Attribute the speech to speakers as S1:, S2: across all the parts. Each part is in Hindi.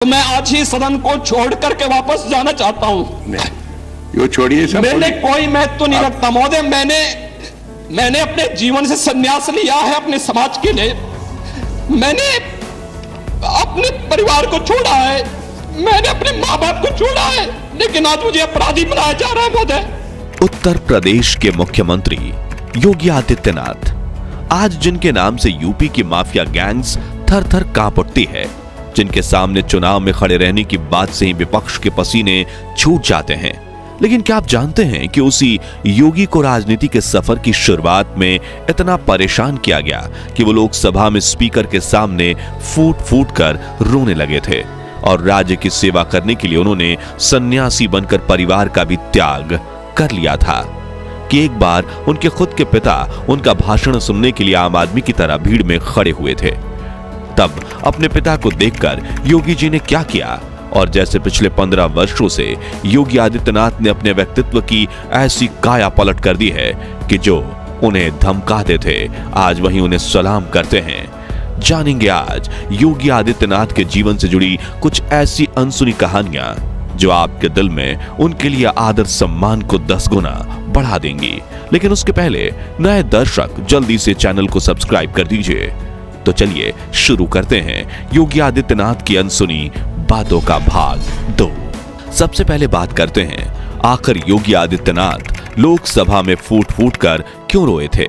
S1: तो मैं आज ही सदन को छोड़ करके वापस जाना चाहता हूं।
S2: यो छोड़िए सब।
S1: मैंने कोई महत्व नहीं रखता महोदय। मैंने अपने जीवन से संन्यास लिया है अपने समाज के लिए। मैंने अपने परिवार को छोड़ा है, मैंने अपने माँ बाप को छोड़ा है, लेकिन आज मुझे अपराधी बनाया जा रहा है महोदय।
S3: उत्तर प्रदेश के मुख्यमंत्री योगी आदित्यनाथ आज जिनके नाम से यूपी की माफिया गैंग्स थर थर कांप उठती है, जिनके सामने चुनाव में खड़े रहने की बात से ही विपक्ष के पसीने छूट जाते हैं। लेकिन क्या आप जानते हैं कि उसी योगी को राजनीति के सफर की शुरुआत में इतना परेशान किया गया कि वो लोकसभा में स्पीकर के सामने फूट फूट कर रोने लगे थे और राज्य की सेवा करने के लिए उन्होंने सन्यासी बनकर परिवार का भी त्याग कर लिया था कि एक बार उनके खुद के पिता उनका भाषण सुनने के लिए आम आदमी की तरह भीड़ में खड़े हुए थे। तब अपने पिता को देखकर योगी जी ने क्या किया, और जैसे पिछले 15 वर्षों से योगी आदित्यनाथ ने अपने व्यक्तित्व की ऐसी काया पलट कर दी है कि जो उन्हें धमकाते थे आज वहीं उन्हें सलाम करते हैं। जानेंगे आज योगी आदित्यनाथ के जीवन से जुड़ी कुछ ऐसी अनसुनी कहानियां जो आपके दिल में उनके लिए आदर सम्मान को 10 गुना बढ़ा देंगी। लेकिन उसके पहले नए दर्शक जल्दी से चैनल को सब्सक्राइब कर दीजिए। तो चलिए शुरू करते हैं योगी आदित्यनाथ की अनसुनी बातों का भाग 2। सबसे पहले बात करते हैं आखिर योगी आदित्यनाथ लोकसभा में फूट फूट कर क्यों रोए थे।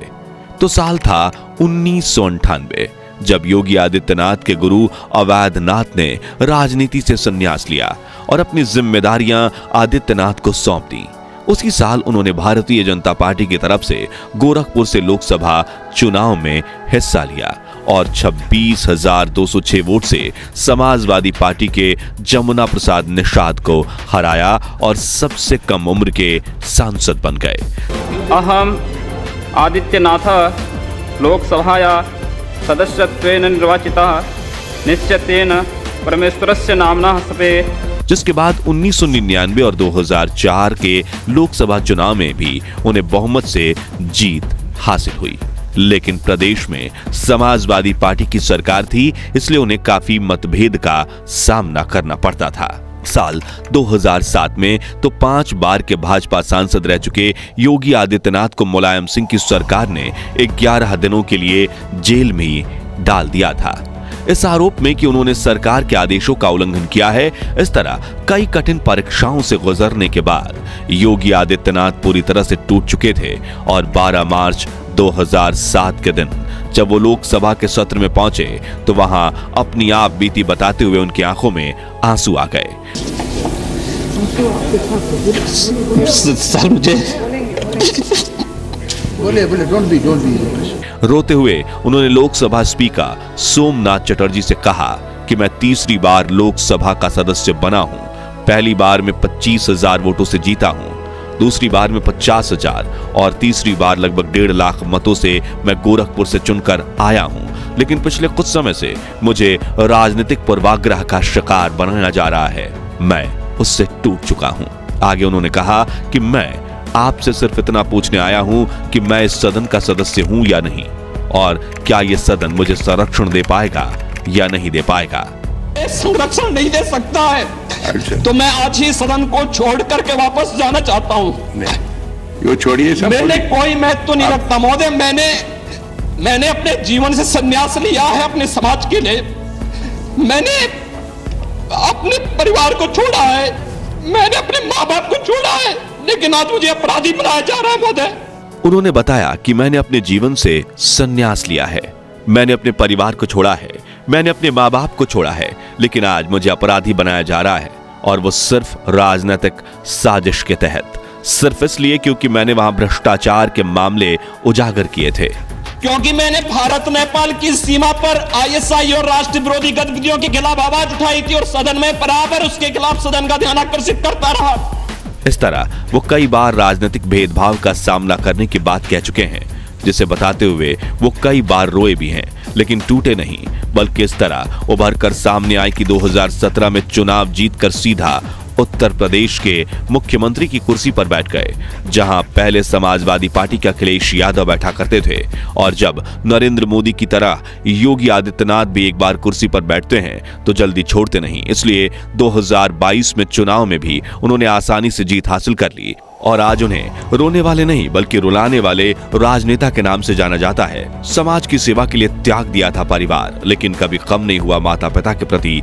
S3: तो साल था 1998 जब योगी आदित्यनाथ के गुरु अवैधनाथ ने राजनीति से संन्यास लिया और अपनी जिम्मेदारियां आदित्यनाथ को सौंप दी। उसी साल उन्होंने भारतीय जनता पार्टी की तरफ से गोरखपुर से लोकसभा चुनाव में हिस्सा लिया और 26,206 वोट से समाजवादी पार्टी के जमुना प्रसाद निषाद को हराया और सबसे कम उम्र के सांसद बन गए।
S4: अहम आदित्यनाथ लोकसभाया सदस्यत्वेन निर्वाचितः निश्चितेन परमेश्वरस्य नाम्ना सपे।
S3: जिसके बाद 1999 और 2004 के लोकसभा चुनाव में भी उन्हें बहुमत से जीत हासिल हुई। लेकिन प्रदेश में समाजवादी पार्टी की सरकार थी, इसलिए उन्हें काफी मतभेद का सामना करना पड़ता था। साल 2007 में तो 5 बार के भाजपा सांसद रह चुके योगी आदित्यनाथ को मुलायम सिंह की सरकार ने 11 दिनों के लिए जेल में ही डाल दिया था, इस आरोप में कि उन्होंने सरकार के आदेशों का उल्लंघन किया है। इस तरह कई कठिन परीक्षाओं से गुजरने के बाद योगी आदित्यनाथ पूरी तरह से टूट चुके थे और 12 मार्च 2007 के दिन जब वो लोकसभा के सत्र में पहुंचे तो वहां अपनी आप बीती बताते हुए उनकी आंखों में आंसू आ गए।
S1: सर मुझे
S2: बोले डोंट बी।
S3: रोते हुए उन्होंने लोकसभा स्पीकर सोमनाथ चटर्जी से कहा कि मैं तीसरी बार लोकसभा का सदस्य बना हूं। पहली बार में 25,000 वोटों से जीता हूं, दूसरी बार में 50,000 और तीसरी बार लगभग 1.5 लाख मतों से मैं गोरखपुर से चुनकर आया हूं। लेकिन पिछले कुछ समय से मुझे राजनीतिक पूर्वाग्रह का शिकार बनाया जा रहा है। मैं उससे टूट चुका हूं। आगे उन्होंने कहा कि मैं आपसे सिर्फ इतना पूछने आया हूं कि मैं इस सदन का सदस्य हूं या नहीं, और क्या यह सदन मुझे संरक्षण दे पाएगा या नहीं दे पाएगा।
S1: संरक्षण नहीं दे सकता है तो मैं आज ही सदन को छोड़ करके वापस जाना चाहता हूं।
S2: यो छोड़िए सब।
S1: मैंने कोई महत्व नहीं रखता महोदय। मैंने अपने जीवन से संन्यास लिया है अपने समाज के लिए। मैंने अपने परिवार को छोड़ा है, मैंने अपने माँ बाप को छोड़ा है, लेकिन आज मुझे अपराधी बनाया जा रहा है महोदय।
S3: उन्होंने बताया कि मैंने अपने जीवन से संन्यास लिया है, मैंने अपने परिवार को छोड़ा है, मैंने अपने माँ बाप को छोड़ा है, लेकिन आज मुझे अपराधी बनाया जा रहा है, और वो सिर्फ राजनीतिक साजिश के तहत, सिर्फ इसलिए क्योंकि मैंने वहां भ्रष्टाचार के मामले उजागर किए थे।
S1: क्योंकि मैंने भारत नेपाल की सीमा पर ISI और राष्ट्र विरोधी गतिविधियों के खिलाफ आवाज उठाई थी और सदन में बराबर उसके खिलाफ सदन का ध्यान आकर्षित करता रहा।
S3: इस तरह वो कई बार राजनीतिक भेदभाव का सामना करने की बात कह चुके हैं, जिसे बताते हुए वो कई बार रोए भी हैं, लेकिन टूटे नहीं, बल्कि इस तरह उभर कर सामने आए कि 2017 में चुनाव जीतकर सीधा उत्तर प्रदेश के मुख्यमंत्री की कुर्सी पर बैठ गए, जहां पहले समाजवादी पार्टी के अखिलेश यादव बैठा करते थे और जब नरेंद्र मोदी की तरह योगी आदित्यनाथ भी एक बार कुर्सी पर बैठते हैं तो जल्दी छोड़ते नहीं। इसलिए 2022 में चुनाव में भी उन्होंने आसानी से जीत हासिल कर ली और आज उन्हें रोने वाले नहीं बल्कि रुलाने वाले राजनेता के नाम से जाना जाता है। समाज की सेवा के लिए त्याग दिया था परिवार, लेकिन कभी कम नहीं हुआ माता पिता के प्रति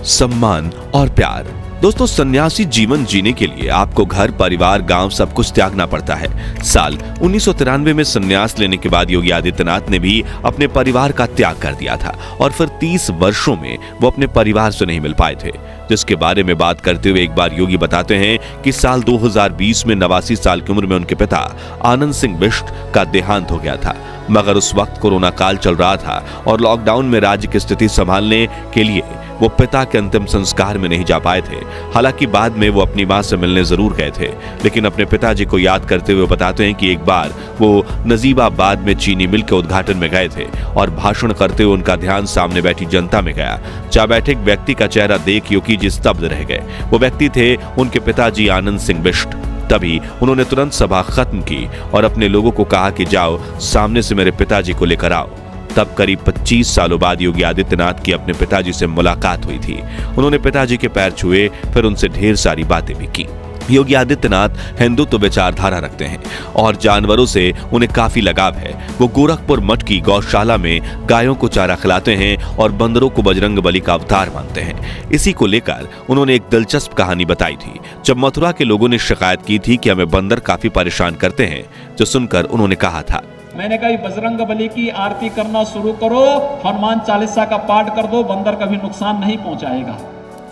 S3: सम्मान और प्यार। दोस्तों, सन्यासी जीवन जीने के लिए आपको घर, परिवार, गांव सब कुछ त्यागना पड़ता है। साल 1993 में संन्यास लेने के बाद योगी आदित्यनाथ ने भी अपने परिवार का त्याग कर दिया था और फिर 30 वर्षों में वो अपने परिवार से नहीं मिल पाए थे, जिसके बारे में बात करते हुए एक बार योगी बताते हैं कि साल 2020 में 89 साल की उम्र में उनके पिता आनंद सिंह बिष्ट का देहांत हो गया था, मगर उस वक्त कोरोना काल चल रहा था और लॉकडाउन में राज्य की स्थिति संभालने के लिए वो पिता के अंतिम संस्कार में नहीं जा पाए थे। हालांकि बाद में वो अपनी मां से मिलने जरूर गए थे, लेकिन अपने पिताजी को याद करते हुए बताते हैं कि एक बार वो नजीबाबाद में चीनी मिल के उद्घाटन में गए थे और भाषण करते हुए उनका ध्यान सामने बैठी जनता में गया। जहां बैठे एक व्यक्ति का चेहरा देख योगी जी स्तब्ध रह गए। वो व्यक्ति थे उनके पिताजी आनंद सिंह बिष्ट। तभी उन्होंने तुरंत सभा खत्म की और अपने लोगों को कहा कि जाओ सामने से मेरे पिताजी को लेकर आओ। तब करीब 25 सालों बाद योगी आदित्यनाथ की अपने पिताजी से मुलाकात हुई थी। उन्होंने पिताजी के पैर छुए, फिर उनसे ढेर सारी बातें भी की। योगी आदित्यनाथ हिंदुत्व विचारधारा रखते हैं और जानवरों से उन्हें काफी लगाव है। वो गोरखपुर मठ की गौशाला में गायों को चारा खिलाते हैं और बंदरों को बजरंगबली का अवतार मानते हैं। इसी को लेकर उन्होंने एक दिलचस्प कहानी बताई थी, जब मथुरा के लोगों ने शिकायत की थी कि हमें बंदर काफी परेशान करते हैं, जो सुनकर उन्होंने कहा था,
S5: मैंने कहा बजरंगबली की आरती करना शुरू करो, हनुमान चालीसा का पाठ कर दो, बंदर कभी नुकसान नहीं पहुंचाएगा।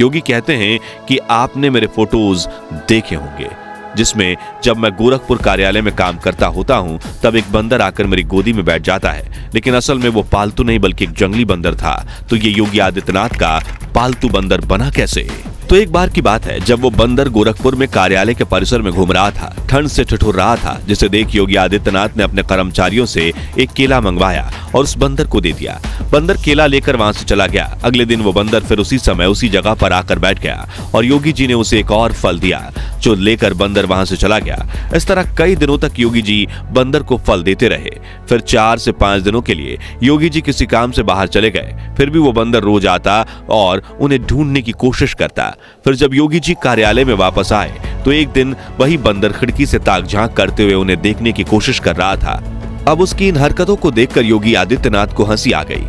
S3: योगी कहते हैं कि आपने मेरे फोटोज देखे होंगे, जिसमें जब मैं गोरखपुर कार्यालय में काम करता होता हूं तब एक बंदर आकर मेरी गोदी में बैठ जाता है, लेकिन असल में वो पालतू नहीं बल्कि एक जंगली बंदर था। तो ये योगी आदित्यनाथ का पालतू बंदर बना कैसे? तो एक बार की बात है जब वो बंदर गोरखपुर में कार्यालय के परिसर में घूम रहा था, ठंड से ठिठुर रहा था, जिसे देख योगी आदित्यनाथ ने अपने कर्मचारियों से एक केला मंगवाया और उस बंदर को दे दिया। बंदर केला लेकर वहां से चला गया। अगले दिन वो बंदर फिर उसी समय उसी जगह पर आकर बैठ गया और योगी जी ने उसे एक और फल दिया, जो लेकर बंदर वहां से चला गया। इस तरह कई दिनों तक योगी जी बंदर को फल देते रहे। फिर 4 से 5 दिनों के लिए योगी जी किसी काम से बाहर चले गए। फिर भी वो बंदर रोज आता और उन्हें ढूंढने की कोशिश करता। फिर जब योगी जी कार्यालय में वापस आए तो एक दिन वही बंदर खिड़की से ताक झांक करते हुए उन्हें देखने की कोशिश कर रहा था। अब उसकी इन हरकतों को देखकर योगी आदित्यनाथ को हंसी आ गई,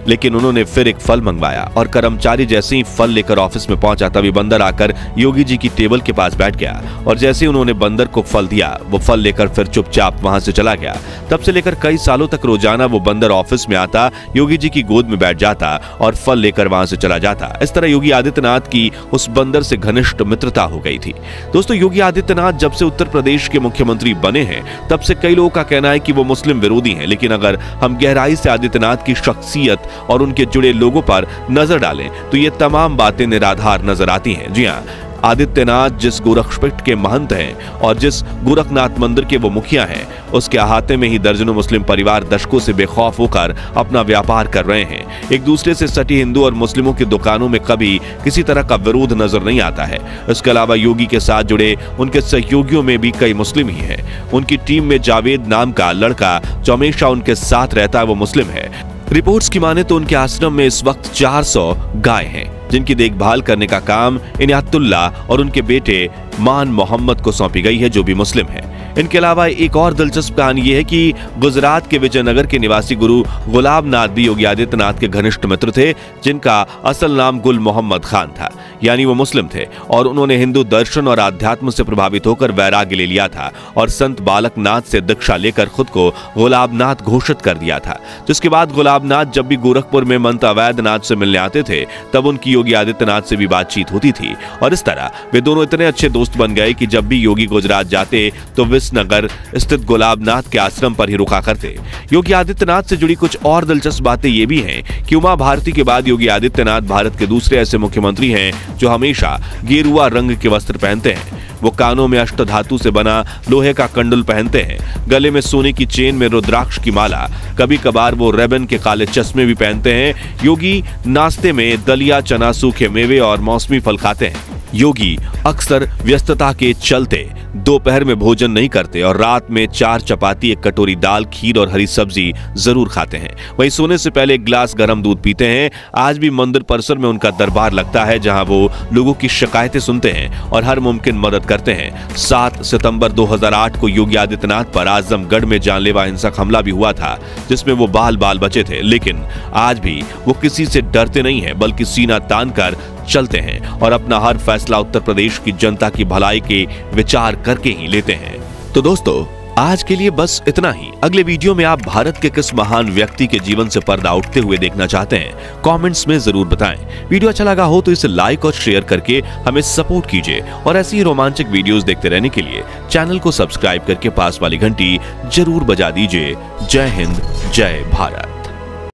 S3: लेकिन उन्होंने फिर एक फल मंगवाया और कर्मचारी जैसे ही फल लेकर ऑफिस में पहुंचा तभी बंदर आकर योगी जी की टेबल के पास बैठ गया और जैसे ही उन्होंने बंदर को फल दिया वो फल लेकर फिर चुपचाप वहां से चला गया। तब से लेकर कई सालों तक रोजाना वो बंदर ऑफिस में आता, योगी जी की गोद में बैठ जाता और फल लेकर वहां से चला जाता। इस तरह योगी आदित्यनाथ की उस बंदर से घनिष्ठ मित्रता हो गई थी। दोस्तों, योगी आदित्यनाथ जब से उत्तर प्रदेश के मुख्यमंत्री बने हैं तब से कई लोगों का कहना है कि वो मुस्लिम विरोधी हैं, लेकिन अगर हम गहराई से आदित्यनाथ की शख्सियत और उनके जुड़े लोगों पर नजर डालें तो ये तमाम बातें निराधार नजर आती हैं। जी हां, आदित्यनाथ जिस गोरक्षपीठ के महंत हैं और जिस गोरखनाथ मंदिर के वो मुखिया हैं, उसके अहाते में ही दर्जनों मुस्लिम परिवार दशकों से बेखौफ होकर अपना व्यापार कर रहे हैं। एक दूसरे से सटी हिंदू और मुस्लिमों की दुकानों में कभी किसी तरह का विरोध नजर नहीं आता है। इसके अलावा योगी के साथ जुड़े उनके सहयोगियों में भी कई मुस्लिम ही हैं। उनकी टीम में जावेद नाम का लड़का जो हमेशा उनके साथ रहता है वो मुस्लिम है। रिपोर्ट्स की माने तो उनके आश्रम में इस वक्त 400 गाय हैं, जिनकी देखभाल करने का काम इनायतुल्ला और उनके बेटे मान मोहम्मद को सौंपी गई है, जो भी मुस्लिम है। इनके अलावा एक और दिलचस्प कहानी यह है कि गुजरात के विजयनगर के निवासी गुरु गुलाब नाथ भी योगी आदित्यनाथ के घनिष्ठ मित्र थे, जिनका असल नाम गुल मोहम्मद खान था, यानी वो मुस्लिम थे और उन्होंने हिंदू दर्शन और आध्यात्म से प्रभावित होकर वैराग्य ले लिया था और संत बालक नाथ से दीक्षा लेकर खुद को गुलाब नाथ घोषित कर दिया था। जिसके बाद गुलाब नाथ जब भी गोरखपुर में मंत अवैधनाथ से मिलने आते थे तब उनकी योगी आदित्यनाथ से भी बातचीत होती थी और इस तरह वे दोनों इतने अच्छे दोस्त बन गए कि जब भी योगी गुजरात जाते तो विसनगर स्थित गुलाबनाथ के आश्रम पर ही रुका करते। योगी आदित्यनाथ से जुड़ी कुछ और दिलचस्प बातें ये भी हैं कि उमा भारती के बाद योगी आदित्यनाथ भारत के दूसरे ऐसे मुख्यमंत्री हैं जो हमेशा गेरुआ रंग के वस्त्र पहनते हैं। वो कानों में अष्टधातु से बना लोहे का कंडल पहनते हैं, गले में सोने की चेन में रुद्राक्ष की माला, कभी कभार वो रेबन के काले चश्मे भी पहनते हैं। योगी नाश्ते में दलिया, चना, सूखे मेवे और मौसमी फल खाते हैं। योगी अक्सर व्यस्तता के चलते दोपहर में भोजन नहीं करते और रात में 4 चपाती, 1 कटोरी दाल, खीर और हरी सब्जी जरूर खाते हैं। वहीं सोने से पहले 1 गिलास गर्म दूध पीते हैं। आज भी मंदिर परिसर में उनका दरबार लगता है, जहां वो लोगों की शिकायतें सुनते हैं और हर मुमकिन मदद करते हैं। 7 सितंबर 2008 को योगी आदित्यनाथ पर आजमगढ़ में जानलेवा हिंसक हमला भी हुआ था, जिसमें वो बाल बचे थे, लेकिन आज भी वो किसी से डरते नहीं है, बल्कि सीना तान कर चलते हैं और अपना हर फैसला उत्तर प्रदेश की जनता की भलाई के विचार करके ही लेते हैं। तो दोस्तों, आज के लिए बस इतना ही। अगले वीडियो में आप भारत के किस महान व्यक्ति के जीवन से पर्दा उठते हुए देखना चाहते हैं, कमेंट्स में जरूर बताएं। वीडियो अच्छा लगा हो तो इसे लाइक और शेयर करके हमें सपोर्ट कीजिए और ऐसी ही रोमांचक वीडियोस देखते रहने के लिए चैनल को सब्सक्राइब करके पास वाली घंटी जरूर बजा दीजिए। जय हिंद, जय भारत।